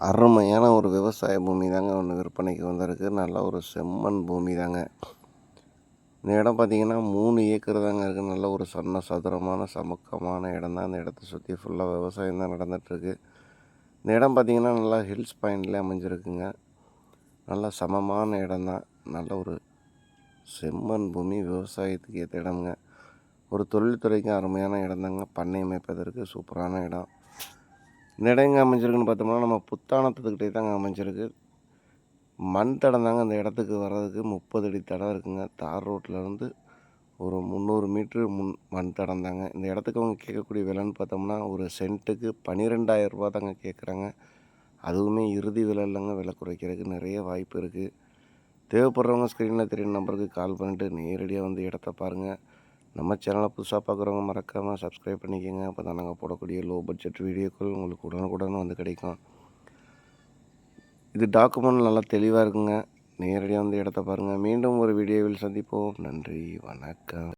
அருமையான ஒரு விவசாய பூமி தாங்க ஒன்று விற்பனைக்கு வந்திருக்கு. நல்ல ஒரு செம்மண் பூமி தாங்க. இந்த இடம் பார்த்திங்கன்னா 3 ஏக்கர் தாங்க இருக்குது. நல்ல ஒரு சதுரமான சமக்கமான இடம் தான். இந்த இடத்த சுற்றி ஃபுல்லாக விவசாயம் தான் நடந்துகிட்ருக்கு. இந்த இடம் பார்த்திங்கன்னா நல்லா ஹில்ஸ் பாயிண்ட்லேயே அமைஞ்சிருக்குங்க. நல்லா சமமான இடம் தான். நல்ல ஒரு செம்மண் பூமி, விவசாயத்துக்கு ஏற்ற இடம்ங்க. ஒரு தொழில்துறைக்கு அருமையான இடம் தாங்க. பண்ணை அமைப்பதற்கு சூப்பரான இடம். இந்த இடம் எங்கே அமைஞ்சிருக்குன்னு பார்த்தோம்னா நம்ம புத்தானத்துக்கிட்டே தாங்க அமைஞ்சிருக்கு. மண் தடம் தாங்க அந்த இடத்துக்கு வர்றதுக்கு 30 அடி தடம் இருக்குங்க. தார் ரோட்லேருந்து ஒரு 300 மீட்ரு மண் தடம் தாங்க. இந்த இடத்துக்கு அவங்க கேட்கக்கூடிய விலைன்னு பார்த்தோம்னா ஒரு சென்ட்டுக்கு 12,000 ரூபா தாங்க கேட்குறாங்க. அதுவுமே இறுதி விலை இல்லைங்க. விலை குறைக்கிறதுக்கு நிறைய வாய்ப்பு இருக்குது. தேவைப்படுறவங்க ஸ்க்ரீனில் தெரியும் நம்பருக்கு கால் பண்ணிட்டு நேரடியாக வந்து இடத்த பாருங்கள். நம்ம சேனலை புதுசாக பார்க்குறவங்க மறக்காமல் சப்ஸ்கிரைப் பண்ணிக்கோங்க. அப்போ தான் நாங்கள் போடக்கூடிய லோ பட்ஜெட் வீடியோக்கள் உங்களுக்கு உடனுக்குடன் வந்து கிடைக்கும். இது டாக்குமெண்ட் நல்லா தெளிவாக இருக்குங்க. நேரடியாக வந்து இடத்த பாருங்கள். மீண்டும் ஒரு வீடியோவில் சந்திப்போம். நன்றி, வணக்கம்.